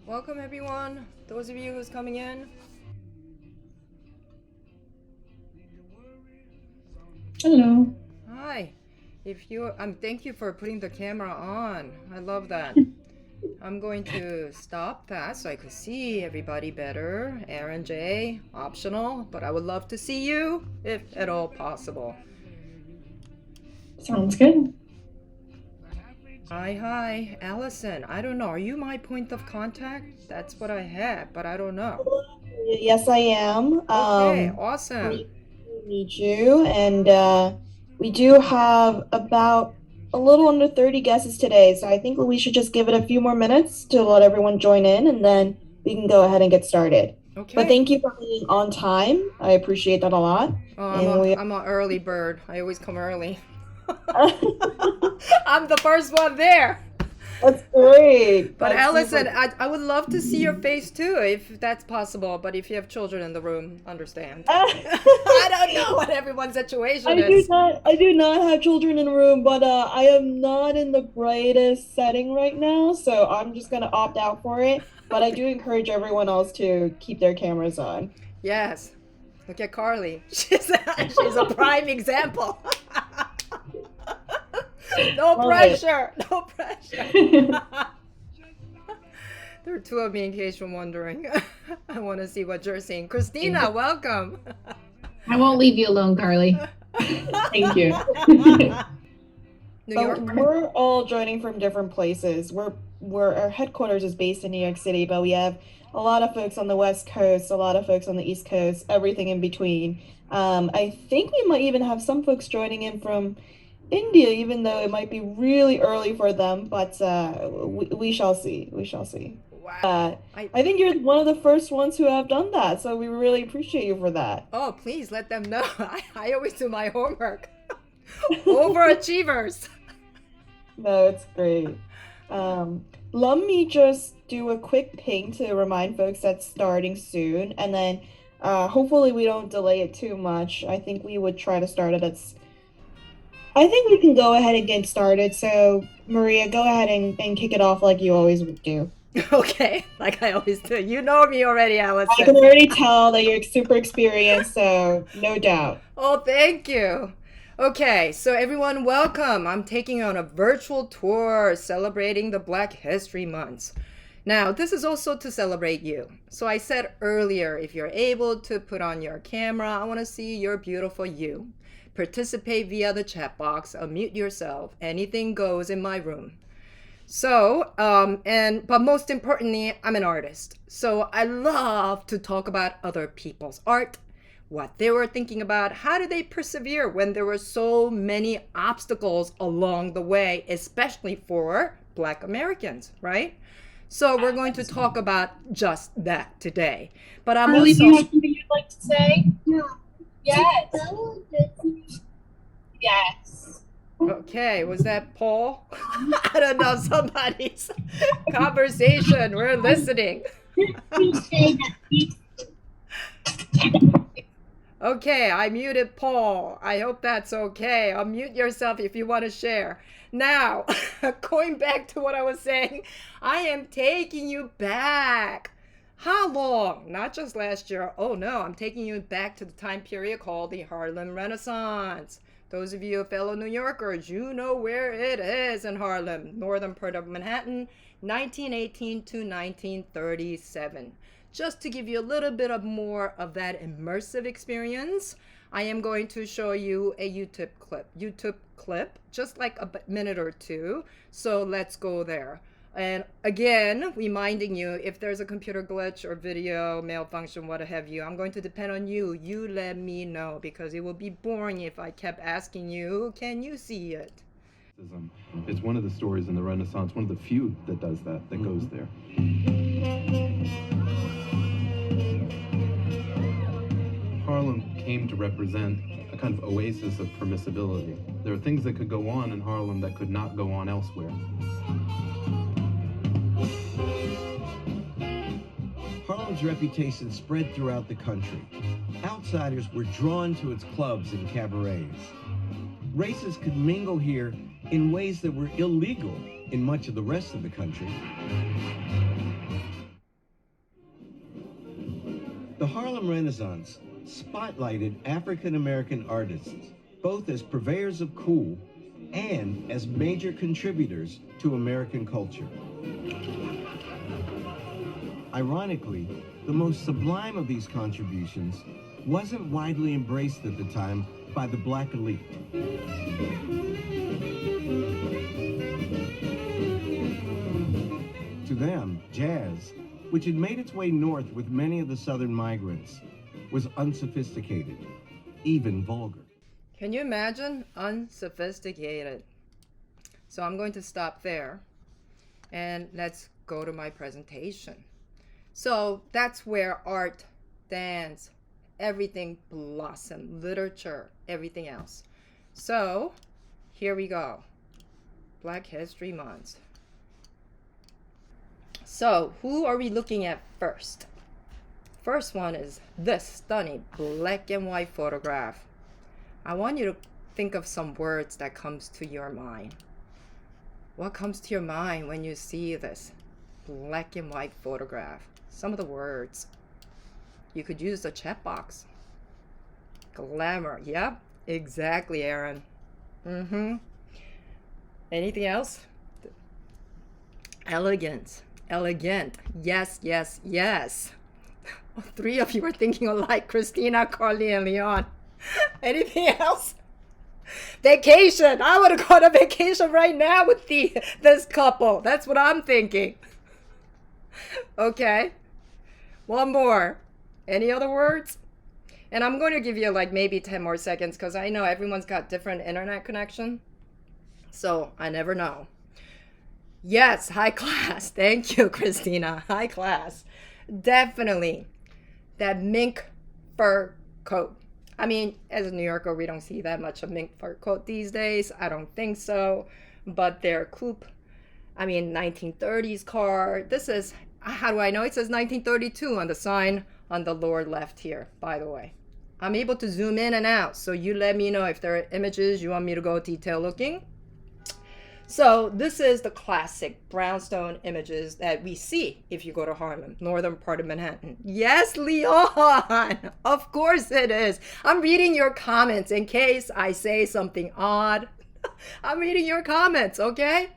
Welcome everyone, those of you who's coming in. Hello. Hi. Thank you for putting the camera on. I love that. I'm going to stop that so I could see everybody better. Aaron J, optional, but I would love to see you if at all possible. Sounds good. Hi, Allison. I don't know. Are you my point of contact? That's what I had, but I don't know. Yes, I am. Okay, awesome. Great to meet you. And we do have about a little under 30 guesses today. So I think we should just give it a few more minutes to let everyone join in, and then we can go ahead and get started. But Okay. thank you for being on time. I appreciate that a lot. Oh, And we I'm an early bird. I always come early. I'm the first one there. That's great. But That's Allison, super. I would love to see your face too, if that's possible. But if you have children in the room, understand. I don't know what everyone's situation is. I do not have children in the room, but I am not in the brightest setting right now, so I'm just gonna opt out for it. But I do encourage everyone else to keep their cameras on. Yes. Look at Carly. She's a prime example. No Love it. pressure. No pressure. There are two of me in case you're wondering. I want to see what you're seeing. Christina, welcome. I won't leave you alone, Carly. Thank you. New But York? we're all joining from different places. We're our headquarters is based in New York City, but we have a lot of folks on the West Coast, a lot of folks on the East Coast, everything in between. I think we might even have some folks joining in from India, even though it might be really early for them, but we shall see. We shall see. Wow. I think you're one of the first ones who have done that, so we really appreciate you for that. Oh, please let them know. I always do my homework. Overachievers. No, it's great. Let me just do a quick ping to remind folks that's starting soon, and then hopefully we don't delay it too much. I think we would try to start it I think we can go ahead and get started. So, Maria, go ahead and kick it off like you always would do. Okay, like I always do. You know me already, I can Allison. already tell that you're super experienced, so no doubt. Oh, thank you. Okay, so everyone, welcome. I'm taking on a virtual tour celebrating the Black History Months. Now, this is also to celebrate you. So I said earlier, if you're able to put on your camera, I want to see your beautiful you. Participate via the chat box, unmute yourself. Anything goes in my room. So, but most importantly, I'm an artist. So I love to talk about other people's art, what they were thinking about, how do they persevere when there were so many obstacles along the way, especially for Black Americans, right? So we're going to talk about just that today. But I'm Carly, do also you have something you'd like to say? Yes. Yes. okay. Was that Paul? I don't know. Somebody's conversation. We're listening. Okay, I muted Paul. I hope that's okay. Unmute yourself if you want to share. Now, going back to what I was saying, I am taking you back. How long? Not just last year. Oh no, I'm taking you back to the time period called the Harlem Renaissance. Those of you fellow New Yorkers, you know where it is in Harlem, northern part of Manhattan, 1918 to 1937. Just to give you a little bit of more of that immersive experience, I am going to show you a YouTube clip, just like a minute or two. So let's go there. And again, reminding you, if there's a computer glitch or video malfunction, what have you, I'm going to depend on you. You let me know, because it will be boring if I kept asking you, can you see it? It's one of the stories in the Renaissance, one of the few that does that, that goes there. Harlem came to represent a kind of oasis of permissibility. There are things that could go on in Harlem that could not go on elsewhere. Harlem's reputation spread throughout the country. Outsiders were drawn to its clubs and cabarets. Races could mingle here in ways that were illegal in much of the rest of the country. The Harlem Renaissance spotlighted African American artists, both as purveyors of cool and as major contributors to American culture. Ironically, the most sublime of these contributions wasn't widely embraced at the time by the black elite. To them, jazz, which had made its way north with many of the southern migrants, was unsophisticated, even vulgar. Can you imagine? Unsophisticated. So I'm going to stop there and let's go to my presentation. So that's where art, dance, everything blossomed, literature, everything else. So here we go. Black History Month. So who are we looking at first? First one is this stunning black and white photograph. I want you to think of some words that comes to your mind. What comes to your mind when you see this black and white photograph? Some of the words. You could use the chat box. Glamour. Yep, exactly, Aaron. Anything else? Elegance. Elegant. Yes, yes, yes. 3 of you are thinking alike. Christina, Carly, and Leon. Anything else? Vacation. I would have gone on vacation right now with this couple. That's what I'm thinking. Okay. One more. Any other words? And I'm going to give you like maybe 10 more seconds because I know everyone's got different internet connection. So I never know. Yes, high class. Thank you, Christina. High class. Definitely. That mink fur coat. I mean, as a New Yorker, we don't see that much of mink fur coat these days. I don't think so. But their coupe, 1930s car. This is, how do I know? It says 1932 on the sign on the lower left here, by the way. I'm able to zoom in and out. So you let me know if there are images you want me to go detail looking. So this is the classic brownstone images that we see if you go to Harlem, northern part of Manhattan. Yes, Leon, of course it is. I'm reading your comments in case I say something odd. I'm reading your comments, okay?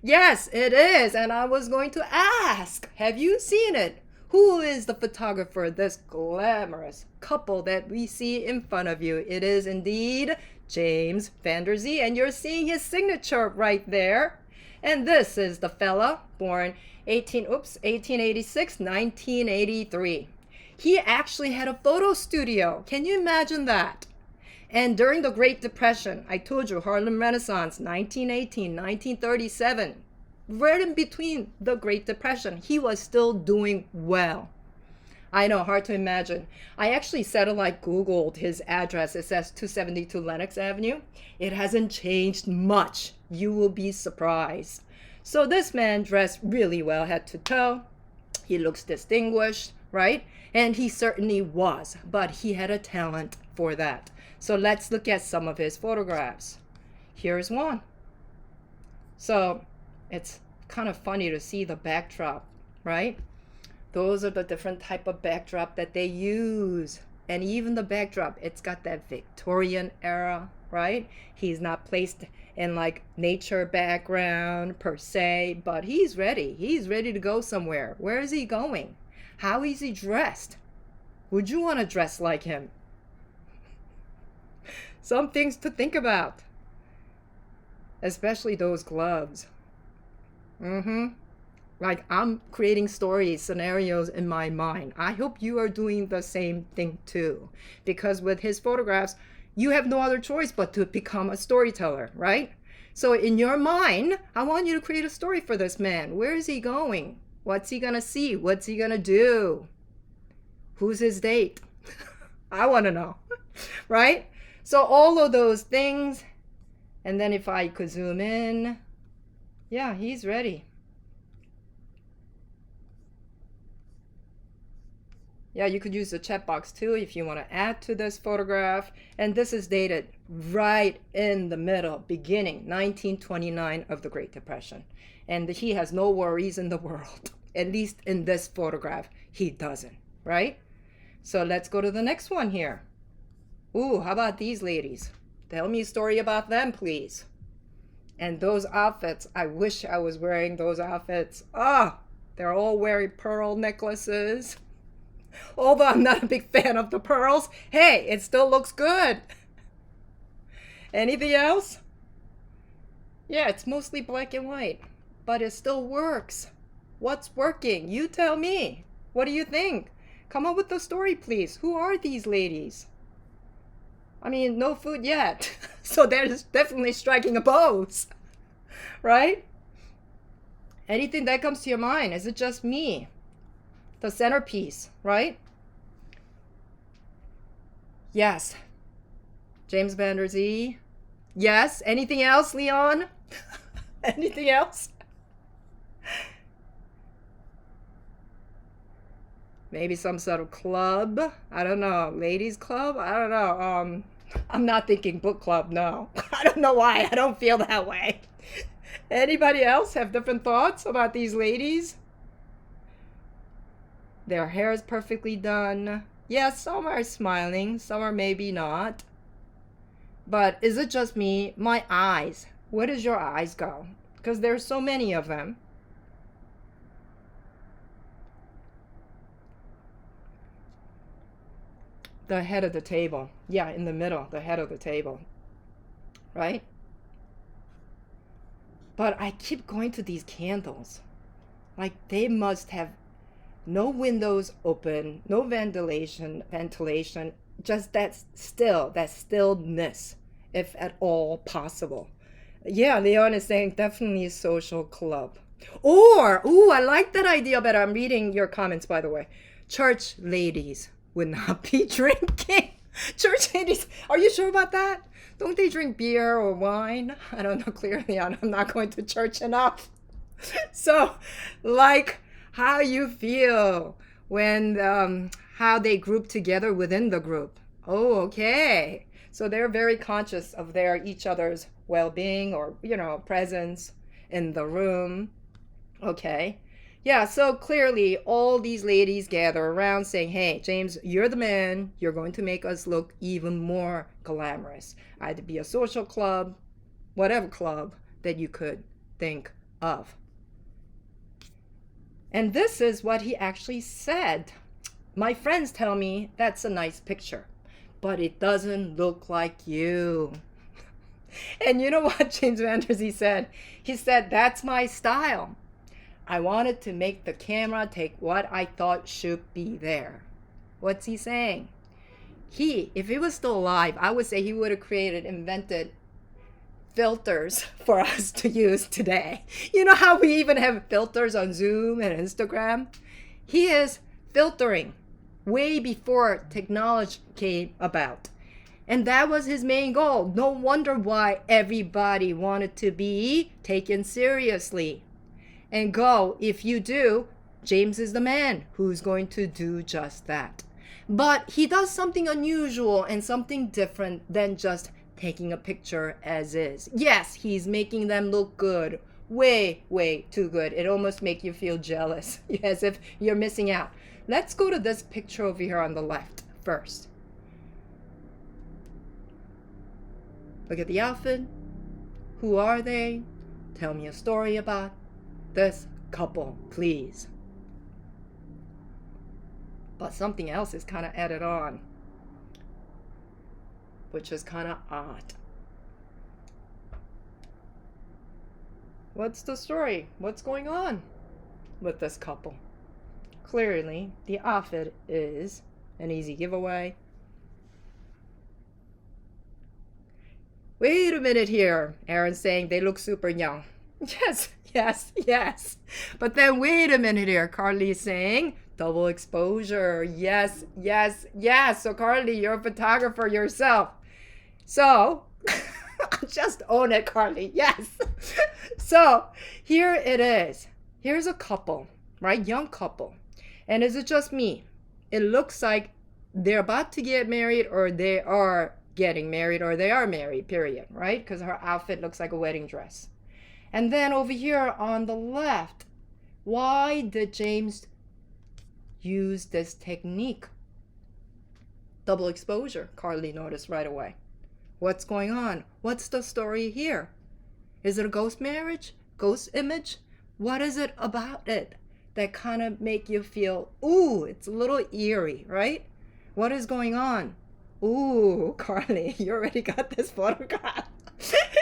Yes, it is. And I was going to ask, have you seen it? Who is the photographer, this glamorous couple that we see in front of you? It is indeed James Van Der Zee, and you're seeing his signature right there. And this is the fella born 1886, 1983. He actually had a photo studio. Can you imagine that? And during the Great Depression, I told you, Harlem Renaissance, 1918, 1937, right in between the Great Depression, he was still doing well. I know, hard to imagine. I actually satellite Googled his address. It says 272 Lenox Avenue. It hasn't changed much. You will be surprised. So this man dressed really well head to toe. He looks distinguished, right? And he certainly was, but he had a talent for that. So let's look at some of his photographs. Here's one. So it's kind of funny to see the backdrop, right? Those are the different type of backdrop that they use. And even the backdrop, it's got that Victorian era, right? He's not placed in like nature background per se, but he's ready. He's ready to go somewhere. Where is he going? How is he dressed? Would you want to dress like him? Some things to think about. Especially those gloves. Like I'm creating stories, scenarios in my mind. I hope you are doing the same thing too. Because with his photographs, you have no other choice but to become a storyteller, right? So in your mind, I want you to create a story for this man. Where is he going? What's he gonna see? What's he gonna do? Who's his date? I want to know, right? So all of those things. And then if I could zoom in, yeah, he's ready. Yeah, you could use the chat box too if you want to add to this photograph. And this is dated right in the middle, beginning 1929 of the Great Depression. And he has no worries in the world. At least in this photograph, he doesn't, right? So let's go to the next one here. Ooh, how about these ladies? Tell me a story about them, please. And those outfits, I wish I was wearing those outfits. Ah, they're all wearing pearl necklaces. Although I'm not a big fan of the pearls, hey, it still looks good. Anything else? Yeah, it's mostly black and white, but it still works. What's working? You tell me. What do you think? Come up with the story, please. Who are these ladies? I mean, no food yet. So they're definitely striking a pose, right? Anything that comes to your mind? Is it just me? The centerpiece, right? Yes. James Van Der Zee. Yes. Anything else, Leon? Anything else? Maybe some sort of club. I don't know. Ladies club? I don't know. I'm not thinking book club, no. I don't know why. I don't feel that way. Anybody else have different thoughts about these ladies? Their hair is perfectly done. Yes, some are smiling, some are maybe not. But is it just me? My eyes. Where does your eyes go? Because there's so many of them. The head of the table. Yeah, in the middle, the head of the table. Right? But I keep going to these candles. Like they must have no windows open, no ventilation, just that stillness, if at all possible. Yeah, Leon is saying definitely social club. Or, I like that idea better. I'm reading your comments, by the way. Church ladies would not be drinking. Church ladies, are you sure about that? Don't they drink beer or wine? I don't know clearly. I'm not going to church enough. So, like how you feel when, how they group together within the group. Oh, okay. So they're very conscious of each other's well-being or, presence in the room. Okay. Yeah, so clearly all these ladies gather around saying, hey, James, you're the man. You're going to make us look even more glamorous. Either be a social club, whatever club that you could think of. And this is what he actually said. My friends tell me that's a nice picture, but it doesn't look like you. And you know what James Van Der Zee said? He said, that's my style. I wanted to make the camera take what I thought should be there. What's he saying? If he was still alive, I would say he would have invented filters for us to use today. You know how we even have filters on Zoom and Instagram? He is filtering way before technology came about. And that was his main goal. No wonder why everybody wanted to be taken seriously. And if you do, James is the man who's going to do just that. But he does something unusual and something different than just taking a picture as is. Yes, he's making them look good. Way, way too good. It almost makes you feel jealous, as if you're missing out. Let's go to this picture over here on the left first. Look at the outfit. Who are they? Tell me a story about this couple, please. But something else is kind of added on, which is kind of odd. What's the story? What's going on with this couple? Clearly, the outfit is an easy giveaway. Wait a minute here. Aaron's saying they look super young. Yes. But then wait a minute here. Carly's saying double exposure. Yes. So Carly, you're a photographer yourself. So just own it, Carly. Yes. So here it is. Here's a couple, right? Young couple. And is it just me? It looks like they're about to get married, or they are getting married, or they are married, period, right? Because her outfit looks like a wedding dress. And then over here on the left, why did James use this technique? Double exposure, Carly noticed right away. What's going on? What's the story here? Is it a ghost marriage? Ghost image? What is it about it that kind of make you feel, ooh, it's a little eerie, right? What is going on? Ooh, Carly, you already got this photograph.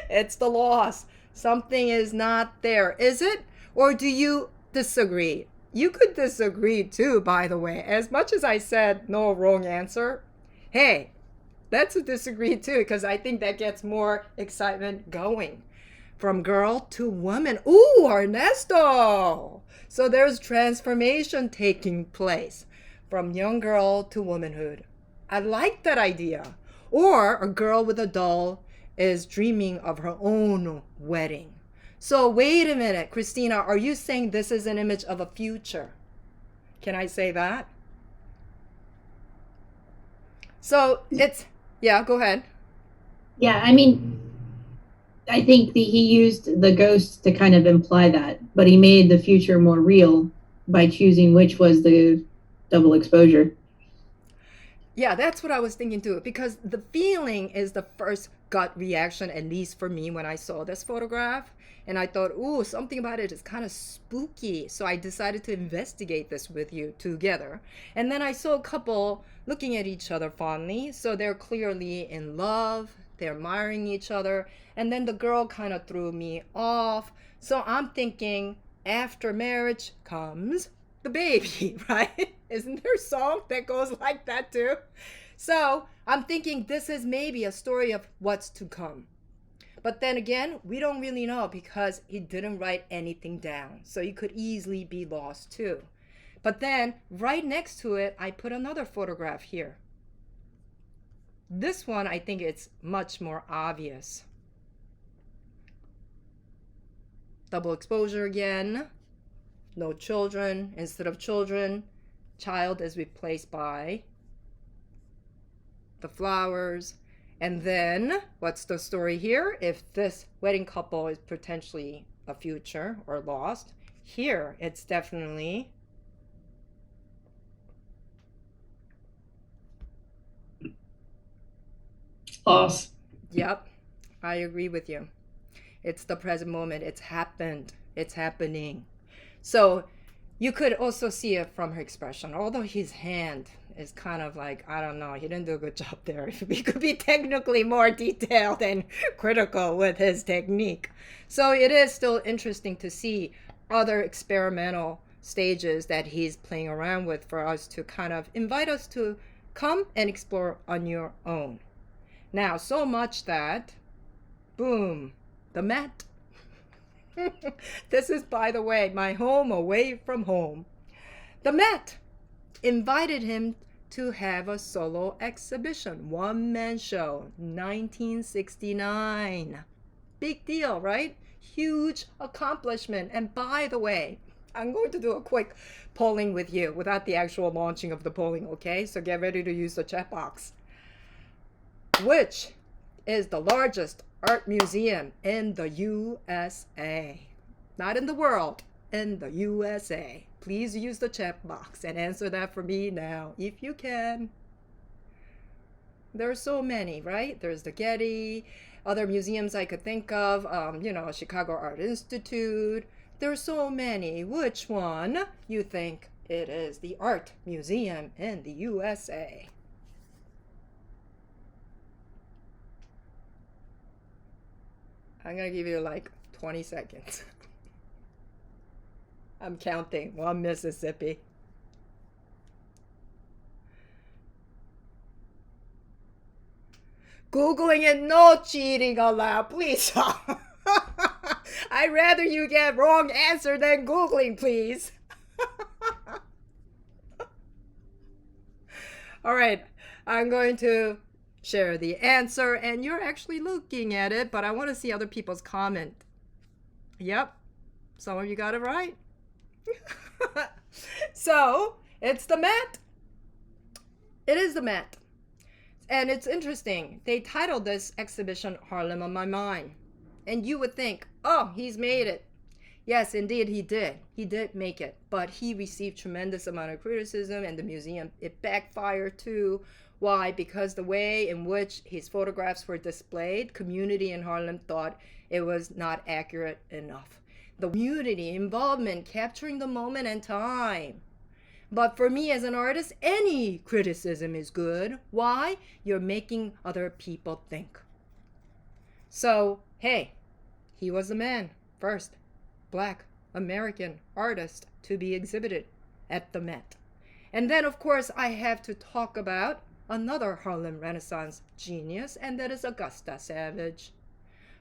It's the loss. Something is not there, is it? Or do you disagree? You could disagree too, by the way. As much as I said no wrong answer, hey, let's disagree too, because I think that gets more excitement going. From girl to woman. Ooh, Ernesto! So there's transformation taking place from young girl to womanhood. I like that idea. Or a girl with a doll is dreaming of her own wedding. So wait a minute, Christina, are you saying this is an image of a future? Can I say that? So it's, yeah, go ahead. Yeah, I mean, I think he used the ghost to kind of imply that, but he made the future more real by choosing which was the double exposure. Yeah, that's what I was thinking too, because the feeling is the first gut reaction, at least for me, when I saw this photograph. And I thought, ooh, something about it is kind of spooky. So I decided to investigate this with you together. And then I saw a couple looking at each other fondly. So they're clearly in love. They're admiring each other. And then the girl kind of threw me off. So I'm thinking after marriage comes the baby, right? Isn't there a song that goes like that too? So I'm thinking this is maybe a story of what's to come. But then again, we don't really know because he didn't write anything down. So he could easily be lost too. But then right next to it, I put another photograph here. This one, I think it's much more obvious. Double exposure again. No children. Instead of children, child is replaced by the flowers. And then, what's the story here? If this wedding couple is potentially a future or lost, here it's definitely Loss. Yep, I agree with you. It's the present moment. It's happened. It's happening. So you could also see it from her expression, although his hand is kind of like, I don't know, he didn't do a good job there. He could be technically more detailed and critical with his technique. So it is still interesting to see other experimental stages that he's playing around with for us to kind of invite us to come and explore on your own. Now, so much that, boom, the mat. This is, by the way, my home away from home. The Met invited him to have a solo exhibition, one-man show, 1969. Big deal, right? Huge accomplishment. And by the way, I'm going to do a quick polling with you without the actual launching of the polling, okay? So get ready to use the chat box. Which is the largest art museum in the USA? Not in the world, in the USA. Please use the chat box and answer that for me now, if you can. There are so many, right? There's the Getty, other museums I could think of, Chicago Art Institute. There are so many. Which one you think it is? The art museum in the USA. I'm gonna give you like 20 seconds. I'm counting. One Mississippi. Googling it, no cheating allowed, please. I'd rather you get wrong answer than Googling, please. All right, I'm going to share the answer, and you're actually looking at it, but I want to see other people's comment. Yep, some of you got it right. So, it's the Met. It is the Met. And it's interesting. They titled this exhibition Harlem on My Mind. And you would think, oh, he's made it. Yes, indeed, he did. He did make it, but he received tremendous amount of criticism, and the museum, it backfired too. Why? Because the way in which his photographs were displayed, community in Harlem thought it was not accurate enough. The community involvement, capturing the moment and time. But for me as an artist, any criticism is good. Why? You're making other people think. So, hey, he was the man, first Black American artist to be exhibited at the Met. And then, of course, I have to talk about another Harlem Renaissance genius, and that is Augusta Savage.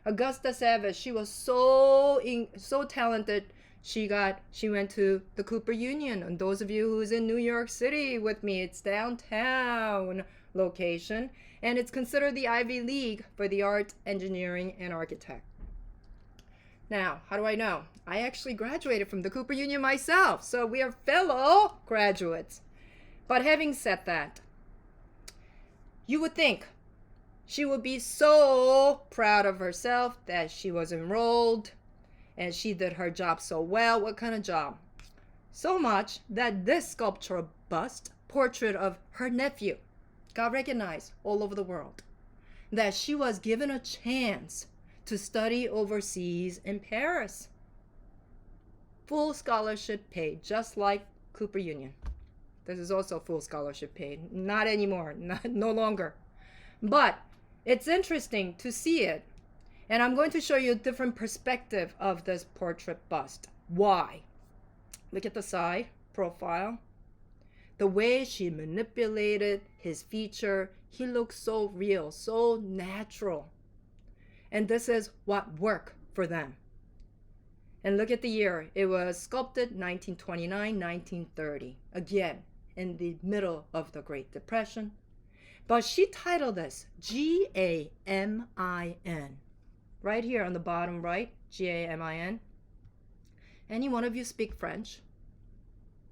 Augusta Savage, she was so talented. She went to the Cooper Union. And those of you who's in New York City with me, it's downtown location, and it's considered the Ivy League for the art, engineering, and architect. Now, how do I know? I actually graduated from the Cooper Union myself, so we are fellow graduates. But having said that, you would think she would be so proud of herself that she was enrolled and she did her job so well. What kind of job? So much that this sculptural bust, portrait of her nephew, got recognized all over the world. That she was given a chance to study overseas in Paris. Full scholarship paid, just like Cooper Union. This is also full scholarship paid. Not anymore, no longer. But it's interesting to see it. And I'm going to show you a different perspective of this portrait bust. Why? Look at the side profile. The way she manipulated his feature, he looks so real, so natural. And this is what worked for them. And look at the year. It was sculpted 1929, 1930. Again, in the middle of the Great Depression. But she titled this Gamin. Right here on the bottom right, Gamin. Any one of you speak French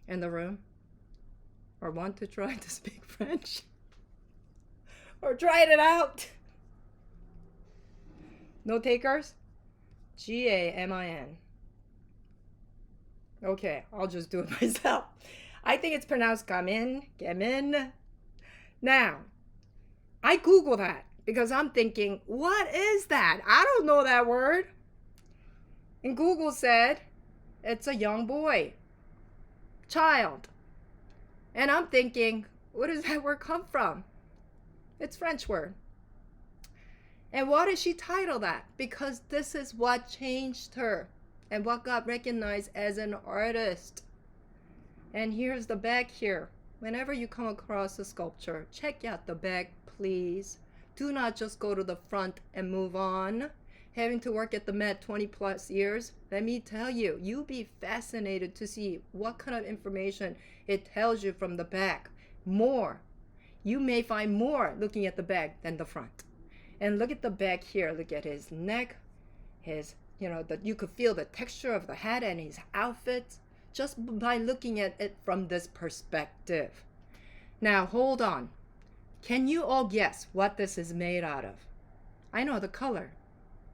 in the room? Or want to try to speak French? Or try it out? No takers? Gamin. Okay, I'll just do it myself. I think it's pronounced gamin. Now, I Google that because I'm thinking, what is that? I don't know that word. And Google said, it's a young boy, child. And I'm thinking, where does that word come from? It's French word. And why did she title that? Because this is what changed her and what got recognized as an artist. And here's the back here. Whenever you come across a sculpture, check out the back, please. Do not just go to the front and move on. Having to work at the Met 20 plus years, let me tell you, you'll be fascinated to see what kind of information it tells you from the back. More. You may find more looking at the back than the front. And look at the back here. Look at his neck, his, that you could feel the texture of the hat and his outfit just by looking at it from this perspective. Now, hold on. Can you all guess what this is made out of? I know the color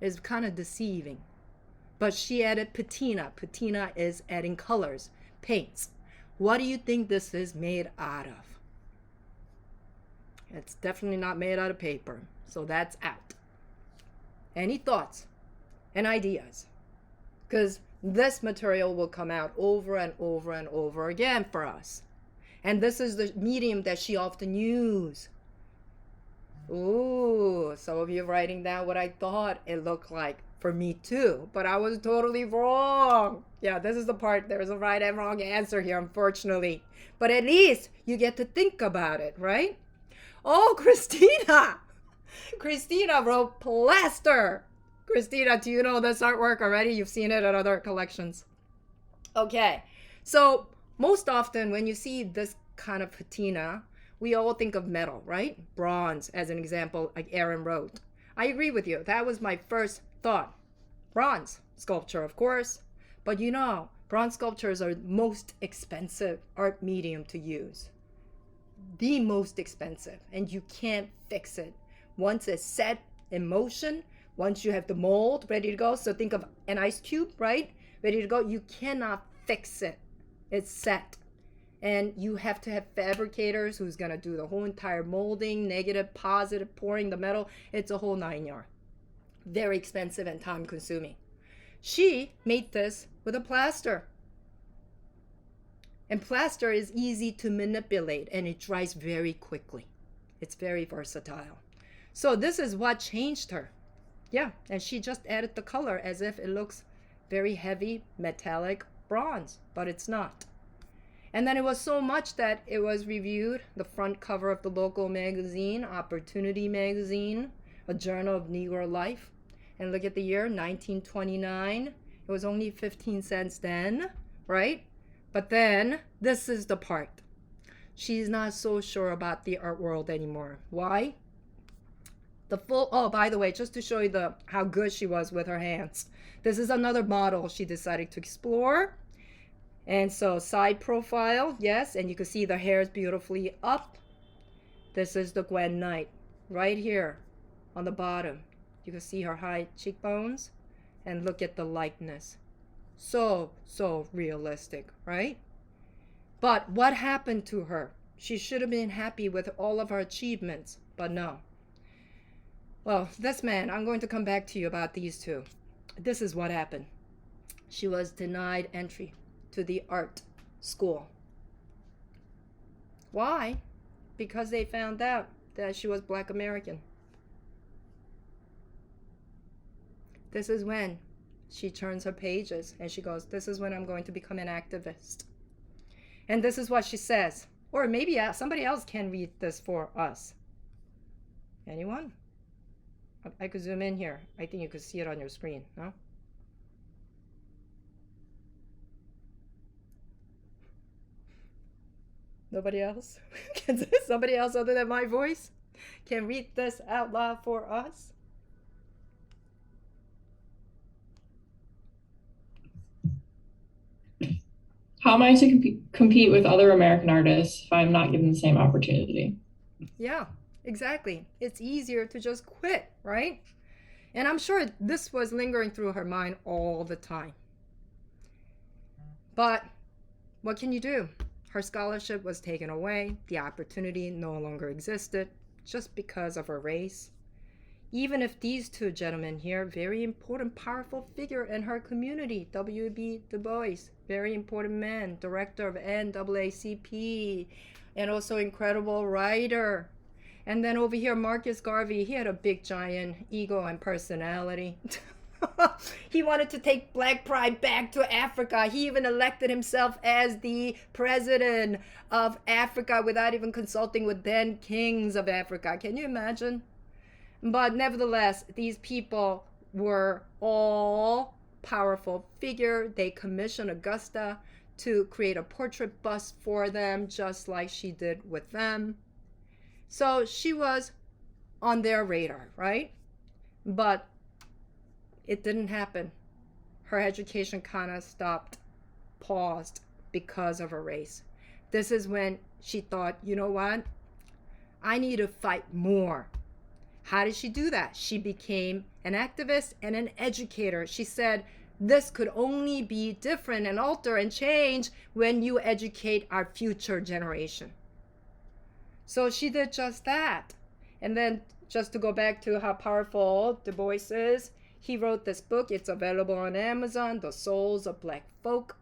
is kind of deceiving, but she added patina. Patina is adding colors, paints. What do you think this is made out of? It's definitely not made out of paper, so that's out. Any thoughts and ideas? Because this material will come out over and over and over again for us. And this is the medium that she often used. Ooh, some of you writing down what I thought it looked like for me too, but I was totally wrong. Yeah, this is the part, there's a right and wrong answer here, unfortunately. But at least you get to think about it, right? Oh, Christina! Christina wrote plaster. Christina, do you know this artwork already? You've seen it at other collections. Okay, so most often when you see this kind of patina, we all think of metal, right? Bronze, as an example, like Aaron wrote. I agree with you. That was my first thought. Bronze sculpture, of course. But bronze sculptures are the most expensive art medium to use. The most expensive. And you can't fix it. Once it's set in motion, once you have the mold ready to go, so think of an ice cube, right? ready to go. You cannot fix it. It's set. And you have to have fabricators who's going to do the whole entire molding, negative, positive, pouring the metal. It's a whole 9 yards. Very expensive and time consuming. She made this with a plaster. And plaster is easy to manipulate and it dries very quickly. It's very versatile. So this is what changed her. Yeah, and she just added the color as if it looks very heavy, metallic bronze, but it's not. And then it was so much that it was reviewed, the front cover of the local magazine, Opportunity magazine, a journal of Negro life. And look at the year, 1929. It was only 15 cents then, right? But then, this is the part. She's not so sure about the art world anymore. Why? Oh, by the way, just to show you how good she was with her hands. This is another model she decided to explore. And so side profile, yes, and you can see the hair is beautifully up. This is the Gwen Knight right here on the bottom. You can see her high cheekbones and look at the likeness. So realistic, right? But what happened to her? She should have been happy with all of her achievements, but no. Well, this man, I'm going to come back to you about these two. This is what happened. She was denied entry to the art school. Why? Because they found out that she was Black American. This is when she turns her pages and she goes, this is when I'm going to become an activist. And this is what she says. Or maybe somebody else can read this for us. Anyone? I could zoom in here. I think you could see it on your screen, no? Nobody else? Can somebody else other than my voice can read this out loud for us? How am I to compete with other American artists if I'm not given the same opportunity? Yeah, exactly. It's easier to just quit, right? And I'm sure this was lingering through her mind all the time. But what can you do? Her scholarship was taken away. The opportunity no longer existed just because of her race. Even if these two gentlemen here, very important, powerful figure in her community, W.B. Du Bois, very important man, director of NAACP, and also incredible writer. And then over here, Marcus Garvey, he had a big giant ego and personality. He wanted to take Black pride back to Africa. He even elected himself as the president of Africa without even consulting with then kings of Africa. Can you imagine? But nevertheless, these people were all powerful figure. They commissioned Augusta to create a portrait bust for them, just like she did with them. So she was on their radar, right? But it didn't happen. Her education kind of stopped, paused because of her race. This is when she thought, you know what? I need to fight more. How did she do that? She became an activist and an educator. She said, this could only be different and alter and change when you educate our future generation. So she did just that. And then just to go back to how powerful Du Bois is, he wrote this book. It's available on Amazon, The Souls of Black Folk.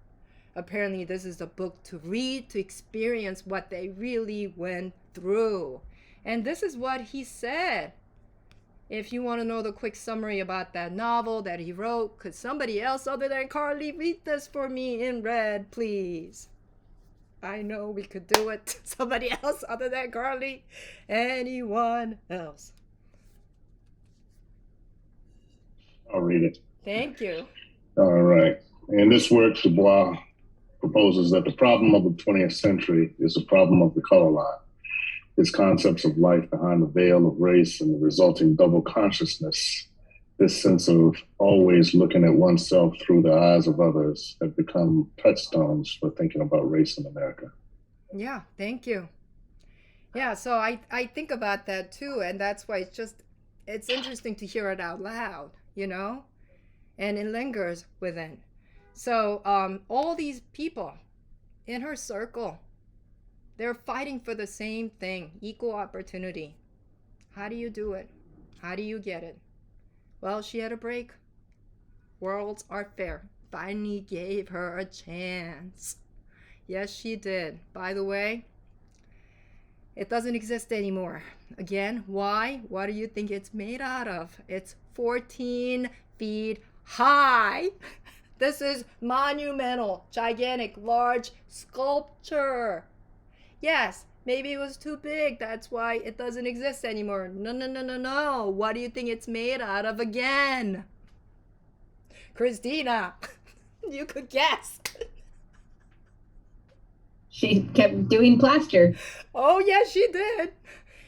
Apparently this is a book to read, to experience what they really went through. And this is what he said. If you want to know the quick summary about that novel that he wrote, could somebody else other than Carly read this for me in red, please? I know we could do it. Somebody else other than Carly? Anyone else? I'll read it. Thank you. All right. In this work, Du Bois proposes that the problem of the 20th century is a problem of the color line. His concepts of life behind the veil of race and the resulting double consciousness, this sense of always looking at oneself through the eyes of others, have become touchstones for thinking about race in America. Yeah, thank you. Yeah, so I think about that too, and that's why it's interesting to hear it out loud, you know? And it lingers within. So all these people in her circle, they're fighting for the same thing, equal opportunity. How do you do it? How do you get it? Well, she had a break. Worlds Art Fair finally gave her a chance. Yes, she did. By the way, it doesn't exist anymore. Again, why? What do you think it's made out of? It's 14 feet high. This is monumental, gigantic, large sculpture. Yes, maybe it was too big. That's why it doesn't exist anymore. No, no, no, no, no. What do you think it's made out of again? Christina, you could guess. She kept doing plaster. Oh, yes, she did.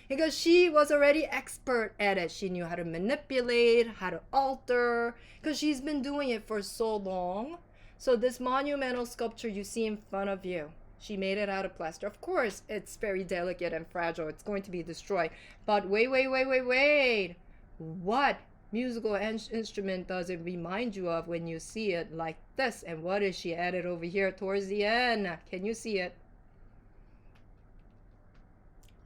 Because she was already expert at it. She knew how to manipulate, how to alter, because she's been doing it for so long. So this monumental sculpture you see in front of you, she made it out of plaster. Of course, it's very delicate and fragile. It's going to be destroyed. But wait. What musical instrument does it remind you of when you see it like this? And what is she added over here towards the end? Can you see it?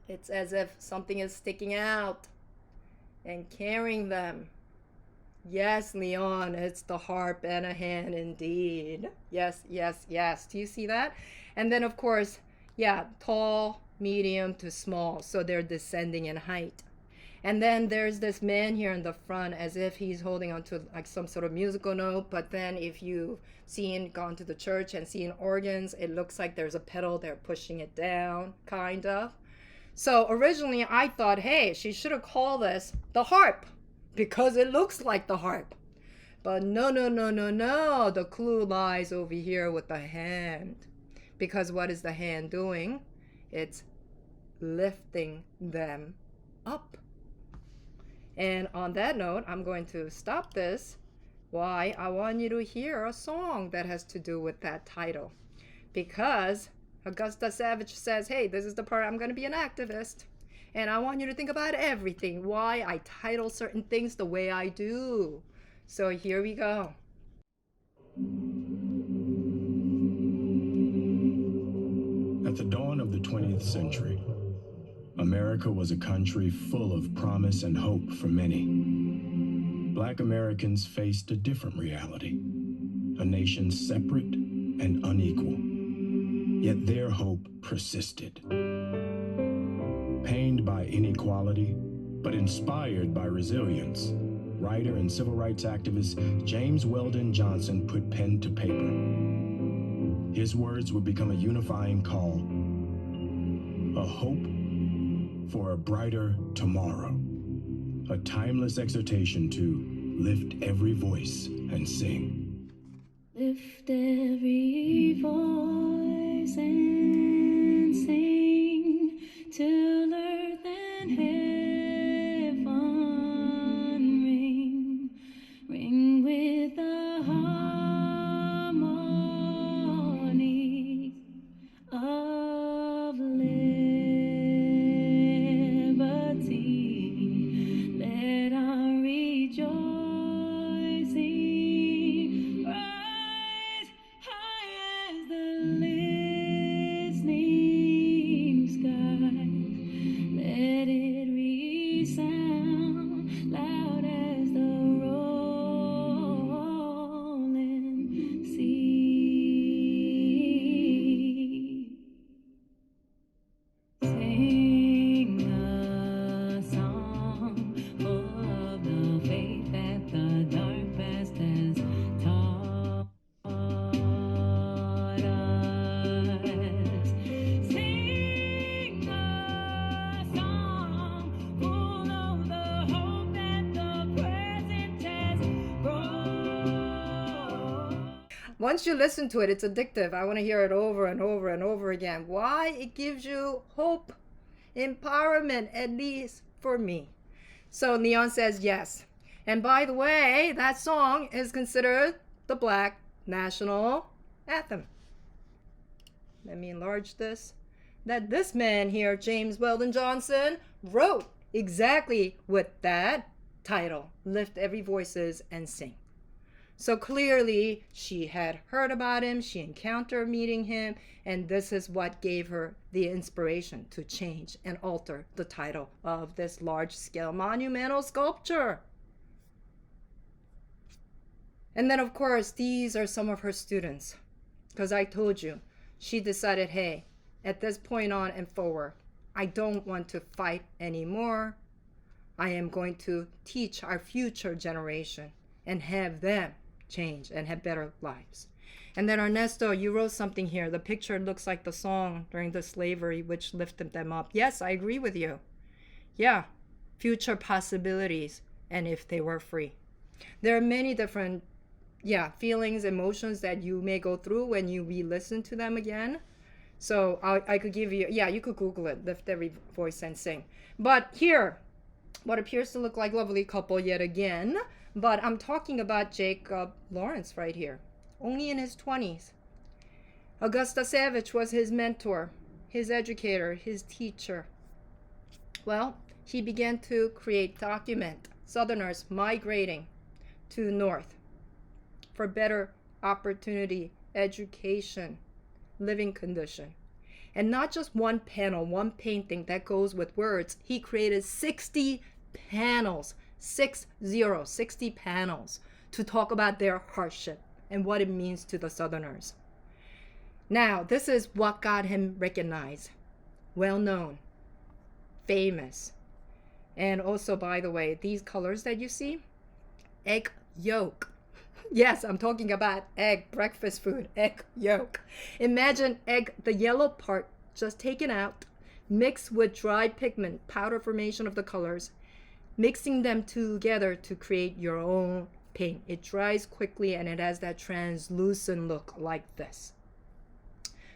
It's as if something is sticking out and carrying them. Yes, Leon, it's the harp and a hand indeed. Yes. Do you see that? And then, of course, yeah, tall, medium to small. So they're descending in height. And then there's this man here in the front as if he's holding onto like some sort of musical note. But then if you've gone to the church and seen organs, it looks like there's a pedal. They're pushing it down, kind of. So originally I thought, hey, she should have called this the harp because it looks like the harp. But no. The clue lies over here with the hand. Because what is the hand doing? It's lifting them up. And on that note, I'm going to stop this. Why? I want you to hear a song that has to do with that title. Because Augusta Savage says, hey, this is the part I'm going to be an activist. And I want you to think about everything. Why I title certain things the way I do. So here we go. At the dawn of the 20th century, America was a country full of promise and hope for many. Black Americans faced a different reality, a nation separate and unequal. Yet their hope persisted. Pained by inequality, but inspired by resilience, writer and civil rights activist James Weldon Johnson put pen to paper. His words would become a unifying call, a hope for a brighter tomorrow, a timeless exhortation to lift every voice and sing. Lift every voice and sing till earth and heaven ring with the harmony of liberty. Let our rejoicing rise high as the listening sky. Let it resound loud as the rolling sea. Sing a song full of the faith that the dark past has taught us. Sing a song full of the hope that the present has brought. Once you listen to it, it's addictive. I want to hear it over and over and over again. Why? It gives you hope, empowerment, at least for me. So Leon says yes. And by the way, that song is considered the Black National Anthem. Let me enlarge this. That this man here, James Weldon Johnson, wrote exactly with that title, Lift Every Voices and Sing. So clearly she had heard about him, she encountered meeting him, and this is what gave her the inspiration to change and alter the title of this large-scale monumental sculpture. And then, of course, these are some of her students, because I told you, she decided, hey, at this point on and forward, I don't want to fight anymore. I am going to teach our future generation and have them change and have better lives. And then Ernesto, you wrote something here. The picture looks like the song during the slavery which lifted them up. Yes, I agree with you. Yeah, future possibilities, and if they were free. There are many different feelings, emotions that you may go through when you re-listen to them again. So I could give you, you could Google it, Lift Every Voice and Sing. But here, what appears to look like lovely couple yet again, but I'm talking about Jacob Lawrence right here, only in his 20s. Augusta Savage was his mentor, his educator, his teacher. Well, he began to document Southerners migrating to North for better opportunity, education, living condition. And not just one panel, one painting that goes with words. He created 60 panels, 60 panels to talk about their hardship and what it means to the Southerners. Now, this is what got him recognized, well known, famous. And also, by the way, these colors that you see, egg yolk. Yes, I'm talking about egg, breakfast food, egg yolk. Imagine egg, the yellow part just taken out, mixed with dry pigment, powder formation of the colors, mixing them together to create your own paint. It dries quickly and it has that translucent look like this.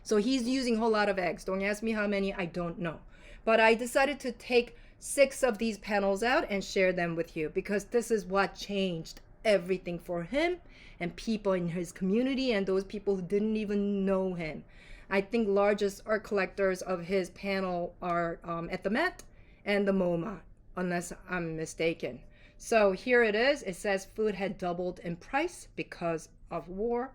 So he's using a whole lot of eggs. Don't ask me how many, I don't know. But I decided to take 6 of these panels out and share them with you because this is what changed everything for him and people in his community and those people who didn't even know him. I think largest art collectors of his panel are at the Met and the MoMA, unless I'm mistaken. So here it is. It says food had doubled in price because of war.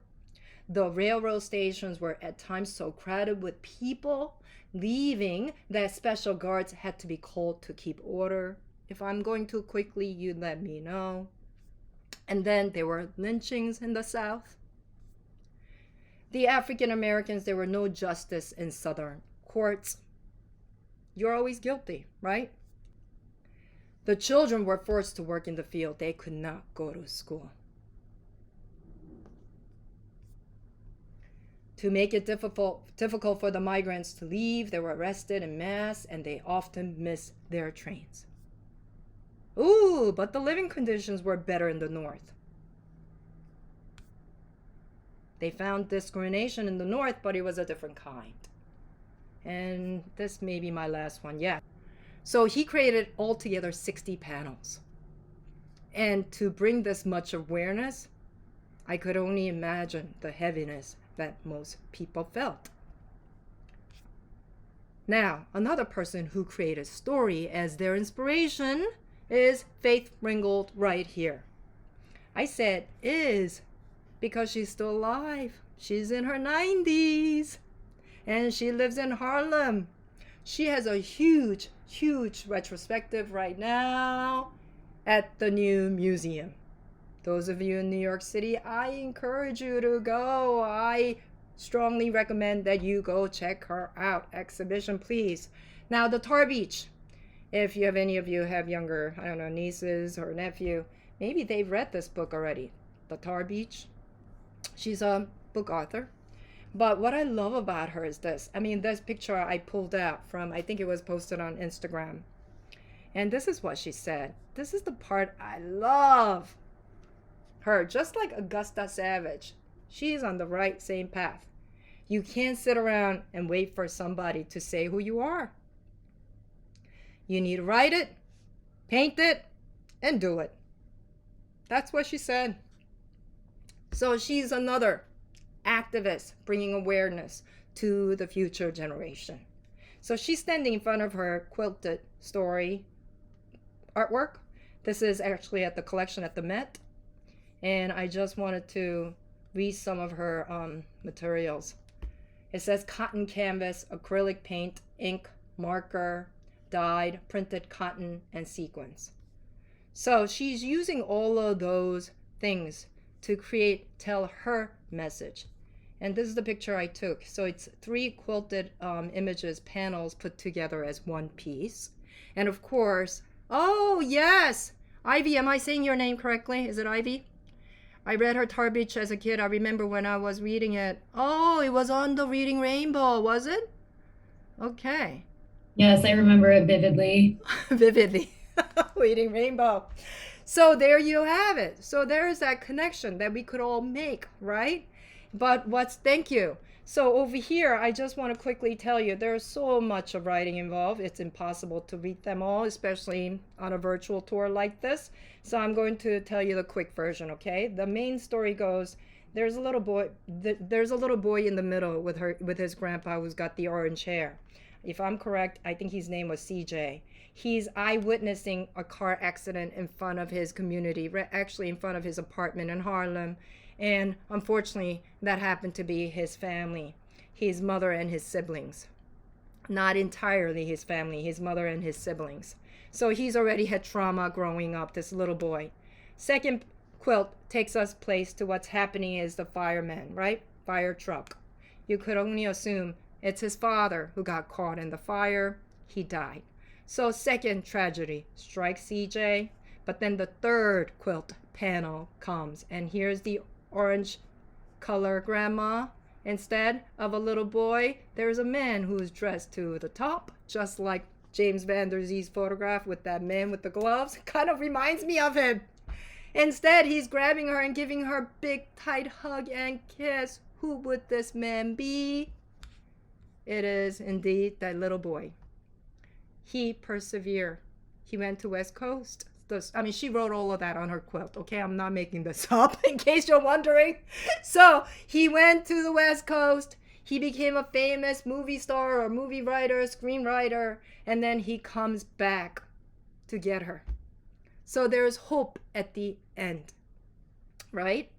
The railroad stations were at times so crowded with people leaving that special guards had to be called to keep order. If I'm going too quickly, you let me know. And then there were lynchings in the South. The African Americans, there were no justice in Southern courts. You're always guilty, right? The children were forced to work in the field. They could not go to school. To make it difficult for the migrants to leave, they were arrested en masse and they often missed their trains. Ooh, but the living conditions were better in the North. They found discrimination in the North, but it was a different kind. And this may be my last one yet. So he created altogether 60 panels. And to bring this much awareness, I could only imagine the heaviness that most people felt. Now, another person who created story as their inspiration is Faith Ringgold right here. I said is because she's still alive. She's in her 90s and she lives in Harlem. She has a huge retrospective right now at the new museum. Those of you in New York City, I encourage you to go. I strongly recommend that you go check her out. Exhibition, please. Now, the Tar Beach. If you have any of you have younger, I don't know, nieces or nephew, maybe they've read this book already. The Tar Beach. She's a book author. But what I love about her is this. I mean, this picture I pulled out from, I think it was posted on Instagram. And this is what she said. This is the part I love. Her, just like Augusta Savage, she's on the same path. You can't sit around and wait for somebody to say who you are. You need to write it, paint it, and do it. That's what she said. So she's another activist bringing awareness to the future generation. So she's standing in front of her quilted story artwork. This is actually at the collection at the Met. And I just wanted to read some of her materials. It says cotton canvas, acrylic paint, ink, marker, dyed, printed cotton, and sequins. So she's using all of those things to tell her message. And this is the picture I took. So it's 3 quilted images, panels put together as one piece. And of course, oh yes, Ivy, am I saying your name correctly? Is it Ivy? I read her Tar Beach as a kid. I remember when I was reading it. Oh, it was on the Reading Rainbow, was it? Okay. Yes, I remember it vividly. Vividly. Reading Rainbow. So there you have it. So there's that connection that we could all make, right? But thank you. So over here, I just want to quickly tell you, there's so much of writing involved. It's impossible to read them all, especially on a virtual tour like this. So I'm going to tell you the quick version, okay? The main story goes, there's a little boy in the middle with his grandpa who's got the orange hair. If I'm correct, I think his name was CJ. He's eyewitnessing a car accident in front of his community, actually in front of his apartment in Harlem. And unfortunately, that happened to be his family, his mother and his siblings. Not entirely his family, his mother and his siblings. So he's already had trauma growing up, this little boy. Second quilt takes us place to what's happening is the fireman, right? Fire truck. You could only assume it's his father who got caught in the fire. He died. So second tragedy strikes CJ, but then the third quilt panel comes, and here's the orange color grandma. Instead of a little boy, there's a man who's dressed to the top, just like James Van Der Zee's photograph with that man with the gloves. Kind of reminds me of him. Instead, he's grabbing her and giving her a big tight hug and kiss. Who would this man be? It is indeed that little boy. He persevered. He went to West Coast. She wrote all of that on her quilt, okay? I'm not making this up in case you're wondering. So he went to the West Coast. He became a famous movie star or movie writer, screenwriter, and then he comes back to get her. So there's hope at the end, right?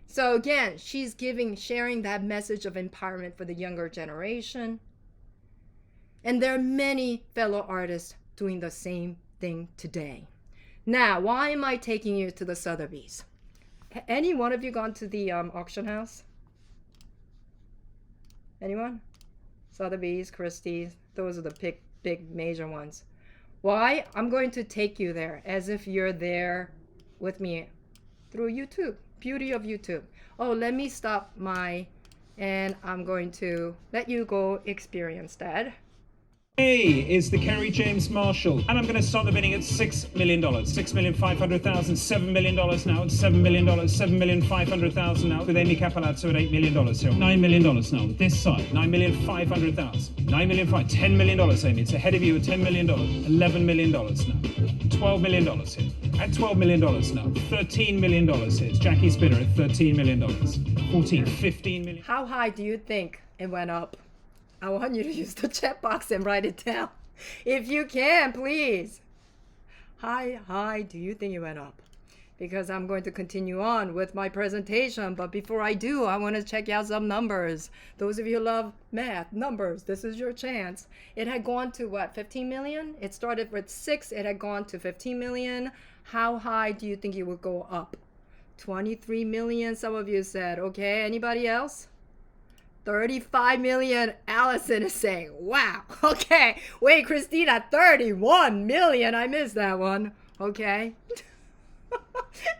So again, she's sharing that message of empowerment for the younger generation. And there are many fellow artists doing the same thing today. Now, why am I taking you to the Sotheby's? Any one of you gone to the auction house? Anyone? Sotheby's, Christie's, those are the big major ones. Why? I'm going to take you there as if you're there with me through YouTube. Beauty of YouTube. Oh, let me stop and I'm going to let you go experience that. Hey, it's the Kerry James Marshall, and I'm going to start the bidding at $6 million. $6,500,000, $7 million now, $7 million, $7,500,000 now, with Amy Capalazzo at $8 million here. $9 million now, this side, $9,500,000, $10 million, Amy, it's ahead of you at $10 million, $11 million now, $12 million here, at $12 million now, $13 million here, it's Jackie Spinner at $13 million, 14, 15 million. How high do you think it went up? I want you to use the chat box and write it down. If you can, please. How high do you think it went up? Because I'm going to continue on with my presentation. But before I do, I want to check out some numbers. Those of you who love math, numbers, this is your chance. It had gone to what, 15 million? It started with 6. It had gone to 15 million. How high do you think it would go up? 23 million, some of you said. Okay, anybody else? 35 million, Allison is saying. Wow. Okay. Wait, Christina, 31 million. I missed that one. Okay.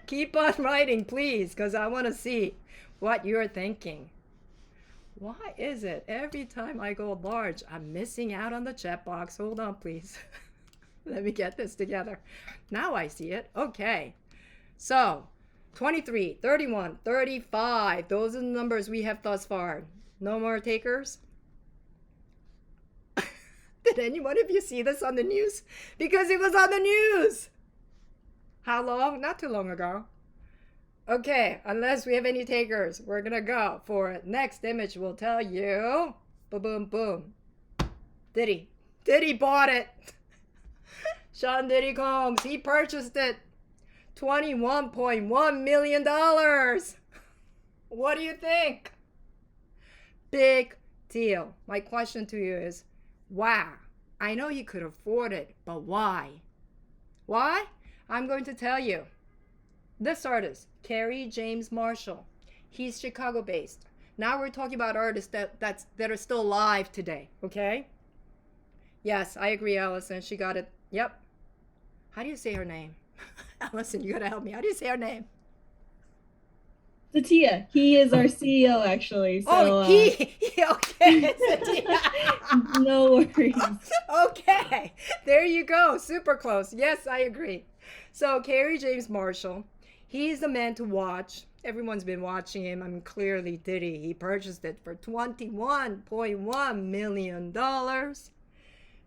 Keep on writing, please, because I want to see what you're thinking. Why is it every time I go large, I'm missing out on the chat box? Hold on, please. Let me get this together. Now I see it. Okay. So, 23, 31, 35. Those are the numbers we have thus far. No more takers? Did any one of you see this on the news? Because it was on the news. How long? Not too long ago. Okay, unless we have any takers, we're gonna go for it. Next image will tell you. Boom, boom, boom. Diddy bought it. Sean Diddy Combs, he purchased it. $21.1 million. What do you think? Big deal. My question to you is, wow, I know he could afford it, but why? Why? I'm going to tell you. This artist, Kerry James Marshall, he's Chicago based. Now we're talking about artists that are still alive today, okay? Yes, I agree, Allison. She got it. Yep. How do you say her name? Allison, you gotta help me. How do you say her name? Satya, he is our CEO actually. So, okay. no worries. Okay, there you go. Super close. Yes, I agree. So Kerry James Marshall, he's the man to watch. Everyone's been watching him. I mean, clearly Diddy. He purchased it for $21.1 million.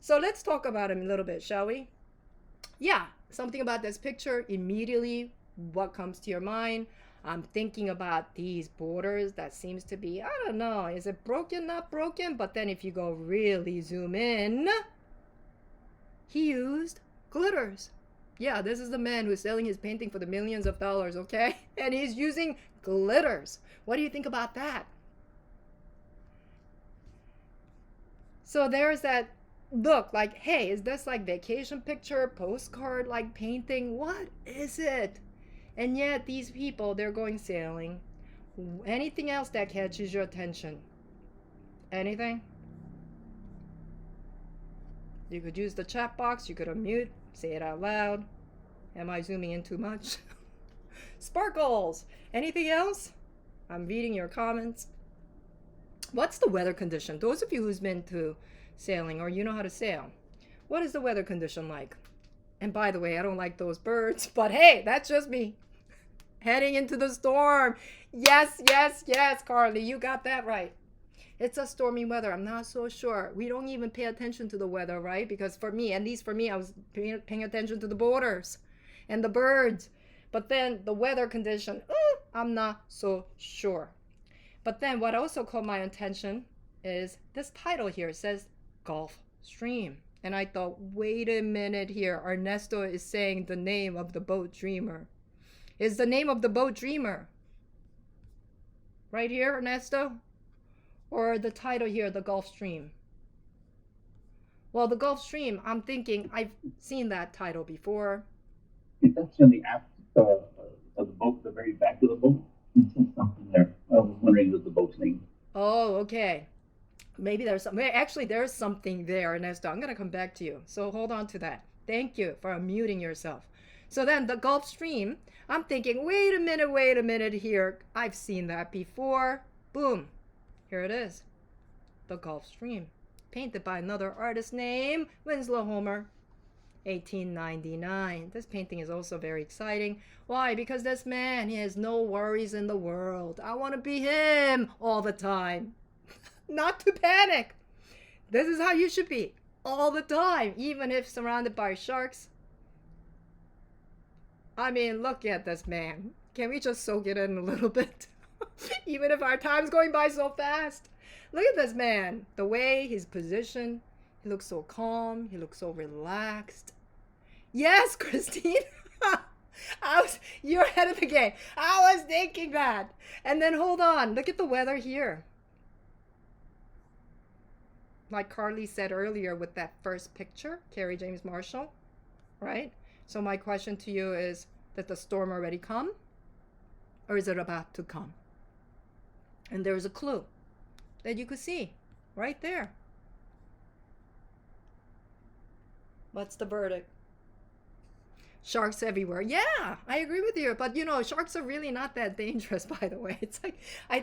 So let's talk about him a little bit, shall we? Yeah, something about this picture. Immediately, what comes to your mind? I'm thinking about these borders that seems to be, I don't know, is it broken, not broken? But then if you go really zoom in, he used glitters. Yeah, this is the man who's selling his painting for the millions of dollars, okay? And he's using glitters. What do you think about that? So there's that look like, hey, is this like vacation picture, postcard, like painting? What is it? And yet these people, they're going sailing. Anything else that catches your attention? Anything? You could use the chat box. You could unmute. Say it out loud. Am I zooming in too much? Sparkles. Anything else? I'm reading your comments. What's the weather condition? Those of you who's been to sailing or you know how to sail, what is the weather condition like? And by the way, I don't like those birds, but hey, that's just me. Heading into the storm. Yes, Carly, you got that right. It's a stormy weather. I'm not so sure. We don't even pay attention to the weather, right? Because for me, at least for me, I was paying attention to the borders and the birds. But then the weather condition, I'm not so sure. But then what also caught my attention is this title here. It says Gulf Stream. And I thought, wait a minute here. Ernesto is saying the name of the boat Dreamer. Is the name of the boat Dreamer right here, Ernesto? Or the title here, the Gulf Stream? Well, the Gulf Stream, I'm thinking I've seen that title before. It's actually on the aft of the boat, the very back of the boat. It says something there. I was wondering what the boat's name. Oh, okay. Maybe there's something. Actually, there's something there, Ernesto. I'm going to come back to you. So hold on to that. Thank you for unmuting yourself. So then the Gulf Stream, I'm thinking, wait a minute here. I've seen that before. Boom. Here it is. The Gulf Stream. Painted by another artist named Winslow Homer. 1899. This painting is also very exciting. Why? Because this man, he has no worries in the world. I want to be him all the time. Not to panic. This is how you should be all the time, even if surrounded by sharks. I mean, look at this man. Can we just soak it in a little bit? Even if our time's going by so fast. Look at this man. The way he's positioned. He looks so calm. He looks so relaxed. Yes, Christine. You're ahead of the game. I was thinking that. And then hold on. Look at the weather here. Like Carly said earlier with that first picture, Kerry James Marshall, right? So my question to you is, did the storm already come? Or is it about to come? And there's a clue that you could see right there. What's the verdict? Sharks everywhere. Yeah, I agree with you. But you know, sharks are really not that dangerous, by the way. It's like, I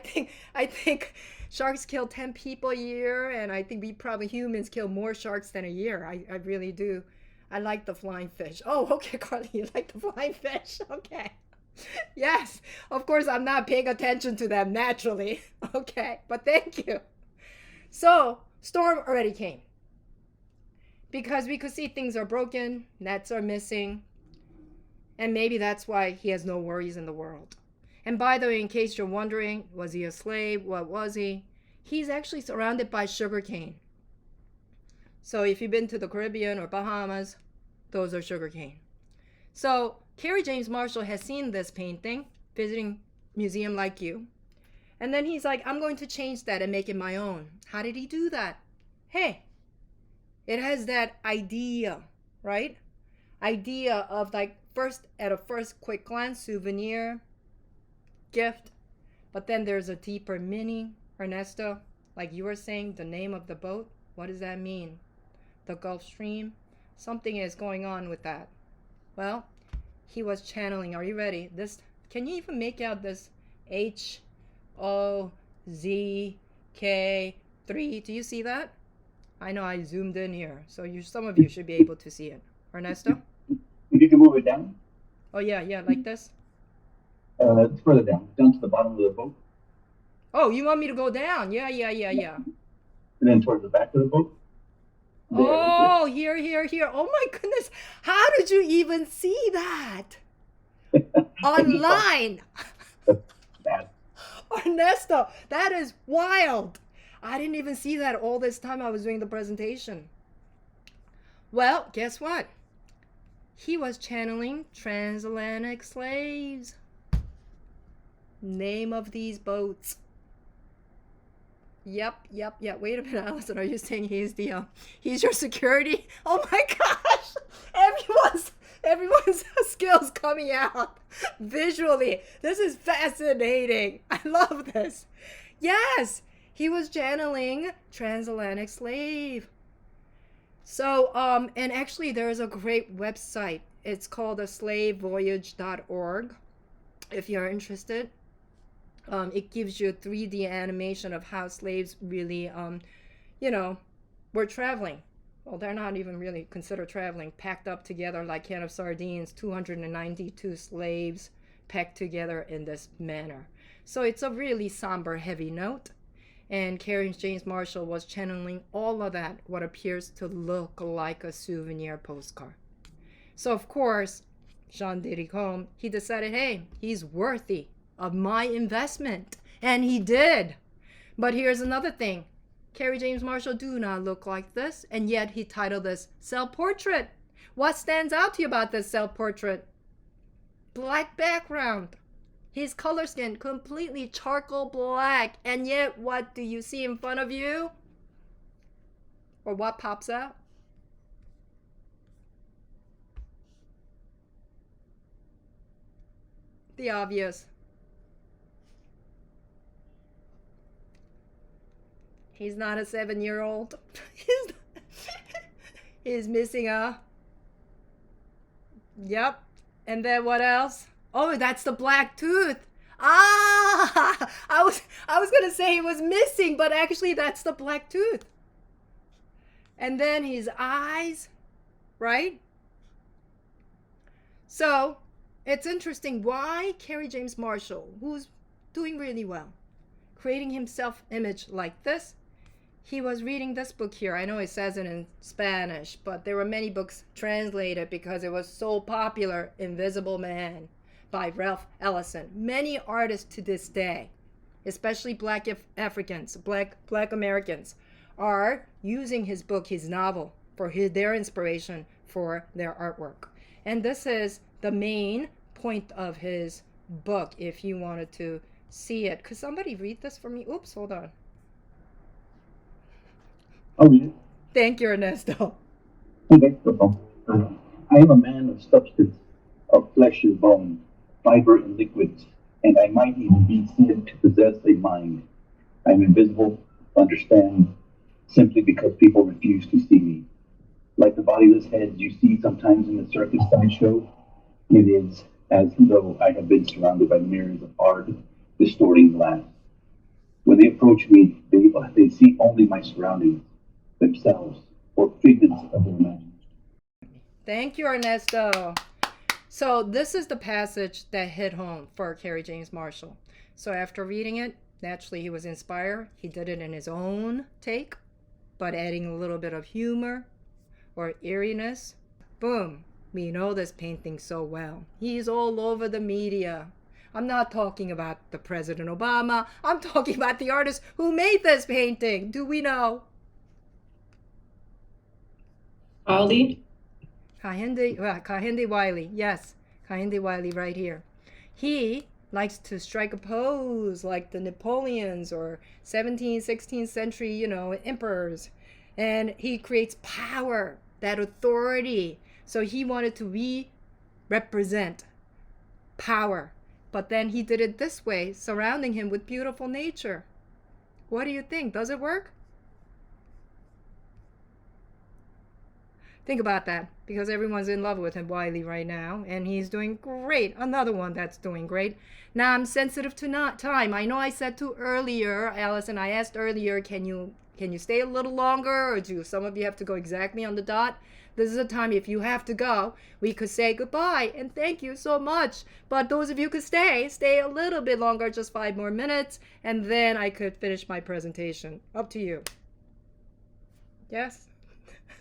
think sharks kill 10 people a year, and I think we probably humans kill more sharks than a year. I really do. I like the flying fish. Oh, okay, Carly, you like the flying fish? Okay. Yes, of course I'm not paying attention to them naturally. Okay, but thank you. So, storm already came. Because we could see things are broken, nets are missing, and maybe that's why he has no worries in the world. And by the way, in case you're wondering, was he a slave? What was he? He's actually surrounded by sugarcane. So if you've been to the Caribbean or Bahamas, those are sugarcane. So Kerry James Marshall has seen this painting, visiting museum like you. And then he's like, I'm going to change that and make it my own. How did he do that? Hey, it has that idea, right? Idea of like at a first quick glance, souvenir, gift. But then there's a deeper meaning. Ernesto, like you were saying, the name of the boat, what does that mean? The Gulf Stream? Something is going on with that. Well, he was channeling. Are you ready? This, can you even make out this HOZK3? Do you see that? I know I zoomed in here, so some of you should be able to see it. Ernesto? You need to move it down. Oh yeah, like this? It's further down to the bottom of the boat. Oh, you want me to go down? Yeah. And then towards the back of the boat. There, Oh, here. Oh my goodness. How did you even see that? Online. Ernesto, that is wild. I didn't even see that all this time I was doing the presentation. Well, guess what? He was channeling transatlantic slaves. Name of these boats. Yep. Wait a minute, Allison. Are you saying he's your security? Oh my gosh! Everyone's skills coming out visually. This is fascinating. I love this. Yes, he was channeling transatlantic slave. So, and actually, there is a great website. It's called aslavevoyage.org. If you're interested. It gives you a 3D animation of how slaves really, were traveling. Well, they're not even really considered traveling. Packed up together like a can of sardines, 292 slaves packed together in this manner. So it's a really somber, heavy note. And Kerry James Marshall was channeling all of that, what appears to look like a souvenir postcard. So, of course, Jean Diricombe, he decided, hey, he's worthy of my investment. And he did. But here's another thing. Kerry James Marshall do not look like this, and yet he titled this self-portrait. What stands out to you about this self-portrait? Black background. His color skin completely charcoal black, and yet what do you see in front of you? Or what pops out? The obvious. He's not a 7-year-old. He's missing a... Yep. And then what else? Oh, that's the black tooth. Ah! I was going to say he was missing, but actually that's the black tooth. And then his eyes, right? So, it's interesting why Kerry James Marshall, who's doing really well, creating himself image like this. He was reading this book here. I know it says it in Spanish, but there were many books translated because it was so popular. Invisible Man by Ralph Ellison. Many artists to this day, especially Black Africans, Black Americans, are using his book, his novel, for their inspiration for their artwork. And this is the main point of his book, if you wanted to see it. Could somebody read this for me? Oops, hold on. I'll read it. Thank you, Ernesto. Okay, no problem. I am a man of substance, of flesh and bone, fiber and liquids, and I might even be said to possess a mind. I am invisible, understand, simply because people refuse to see me. Like the bodiless heads you see sometimes in the circus sideshow, it is as though I have been surrounded by mirrors of hard, distorting glass. When they approach me, they see only my surroundings, themselves, or figments of their imagination. Thank you, Ernesto. So this is the passage that hit home for Kerry James Marshall. So after reading it, naturally he was inspired. He did it in his own take, but adding a little bit of humor or eeriness. Boom. We know this painting so well. He's all over the media. I'm not talking about the President Obama. I'm talking about the artist who made this painting. Do we know? Aldi? Kahinde Wiley. Yes. Candid Wiley right here. He likes to strike a pose like the Napoleons or 17th, 16th century, emperors. And he creates power, that authority. So he wanted to represent power. But then he did it this way, surrounding him with beautiful nature. What do you think? Does it work? Think about that, because everyone's in love with him, Wiley, right now, and he's doing great. Another one that's doing great. Now, I'm sensitive to time. I know I said to earlier, Allison, I asked earlier, can you stay a little longer, or do some of you have to go exactly on the dot? This is a time, if you have to go, we could say goodbye and thank you so much. But those of you who could stay a little bit longer, just 5 more minutes, and then I could finish my presentation. Up to you. Yes?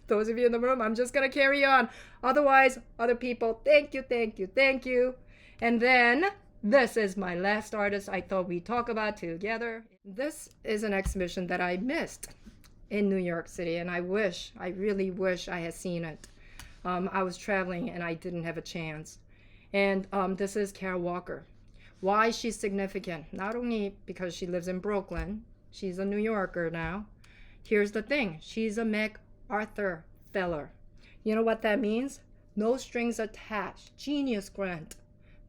Those of you in the room, I'm just going to carry on. Otherwise, other people, thank you, thank you, thank you. And then, this is my last artist I thought we'd talk about together. This is an exhibition that I missed in New York City, and I really wish I had seen it. I was traveling and I didn't have a chance. And this is Carol Walker. Why she's significant? Not only because she lives in Brooklyn, she's a New Yorker now. Here's the thing, she's a MacArthur Fellow. You know what that means? No strings attached. Genius grant.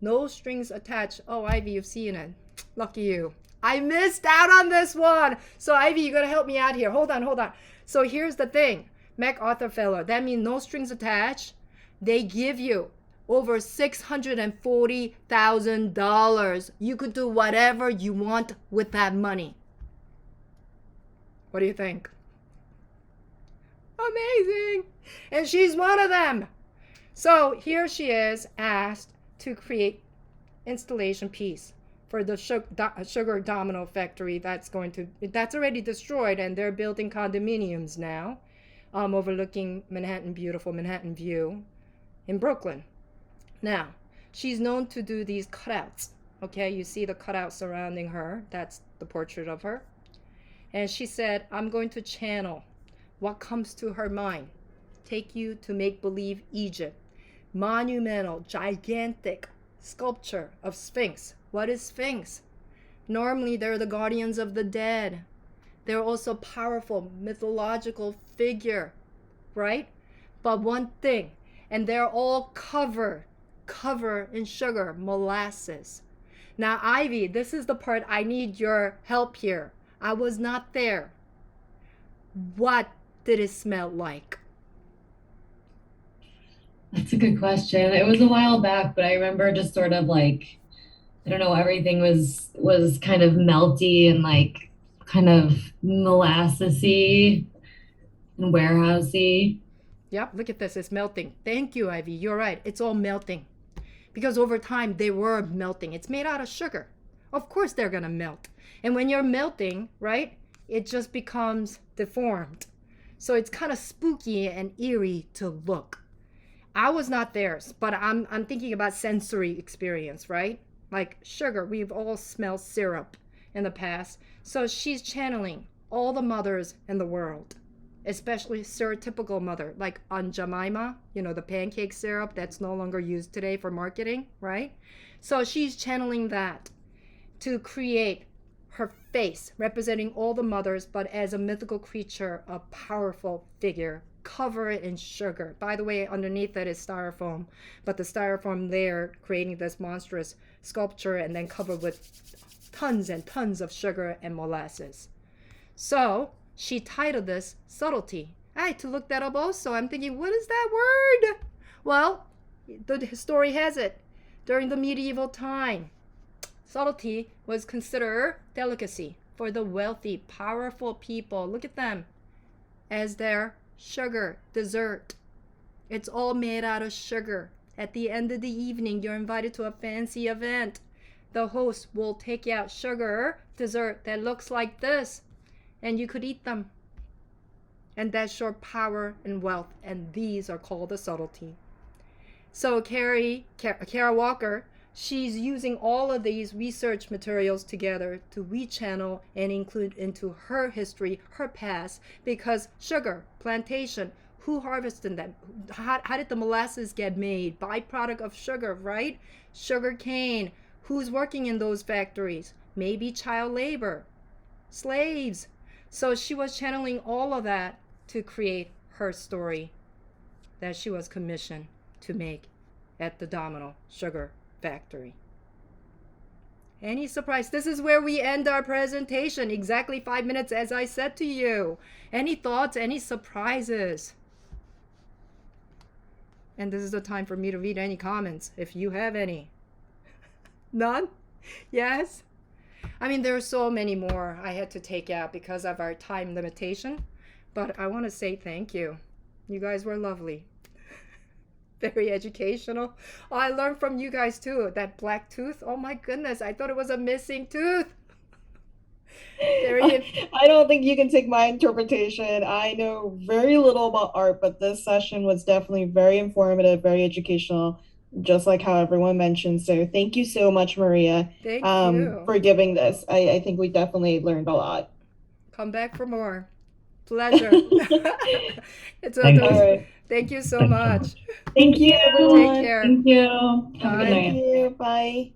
No strings attached. Oh, Ivy, you've seen it. Lucky you. I missed out on this one. So Ivy, you gotta help me out here. Hold on. So here's the thing. MacArthur Fellow. That means no strings attached. They give you over $640,000. You could do whatever you want with that money. What do you think? Amazing. And she's one of them. So here she is asked to create installation piece for the sugar domino factory that's already destroyed, and they're building condominiums now, overlooking beautiful Manhattan view in Brooklyn. Now, she's known to do these cutouts. Okay, you see the cutout surrounding her. That's the portrait of her. And she said, I'm going to channel what comes to her mind. Take you to make-believe Egypt. Monumental, gigantic sculpture of Sphinx. What is Sphinx? Normally, they're the guardians of the dead. They're also powerful, mythological figure, right? But one thing, and they're all covered in sugar, molasses. Now, Ivy, this is the part I need your help here. I was not there. What did it smell like? That's a good question. It was a while back, but I remember just sort of like, I don't know, everything was kind of melty and like kind of molassesy and warehousey. Yep, look at this. It's melting. Thank you, Ivy. You're right. It's all melting. Because over time, they were melting. It's made out of sugar. Of course they're going to melt. And when you're melting, right, it just becomes deformed. So it's kind of spooky and eerie to look. I was not there, but I'm thinking about sensory experience, right? Like sugar, we've all smelled syrup in the past. So she's channeling all the mothers in the world, especially stereotypical mother, like Aunt Jemima, the pancake syrup that's no longer used today for marketing, right? So she's channeling that to create her face, representing all the mothers, but as a mythical creature, a powerful figure. Cover it in sugar. By the way, underneath that is styrofoam, but the styrofoam there creating this monstrous sculpture and then covered with tons and tons of sugar and molasses. So she titled this Subtlety. I had to look that up also. I'm thinking, what is that word? Well, the story has it. During the medieval time, subtlety was considered delicacy for the wealthy, powerful people. Look at them as their sugar dessert. It's all made out of sugar. At the end of the evening, you're invited to a fancy event. The host will take out sugar dessert that looks like this, and you could eat them. And that's your power and wealth, and these are called the subtlety. So Carol Walker, she's using all of these research materials together to rechannel and include into her history, her past, because sugar, plantation, Who harvested them? How did the molasses get made? Byproduct of sugar, right? Sugar cane. Who's working in those factories? Maybe child labor, slaves. So she was channeling all of that to create her story that she was commissioned to make at the Domino Sugar Factory. Any surprise? This is where we end our presentation. Exactly 5 minutes, as I said to you. Any thoughts? Any surprises? And this is the time for me to read any comments, if you have any. None? Yes? I mean, there are so many more I had to take out because of our time limitation. But I want to say thank you. You guys were lovely. Very educational. Oh, I learned from you guys too. That black tooth. Oh my goodness. I thought it was a missing tooth. I don't think you can take my interpretation. I know very little about art, but this session was definitely very informative, very educational, just like how everyone mentioned. So thank you so much, Maria, Thank you. for giving this. I think we definitely learned a lot. Come back for more. Pleasure. It's a Thank you. All right. Thank you so much. Thank you, everyone. Take care. Thank you. Have a good Bye. night. Thank you. Bye.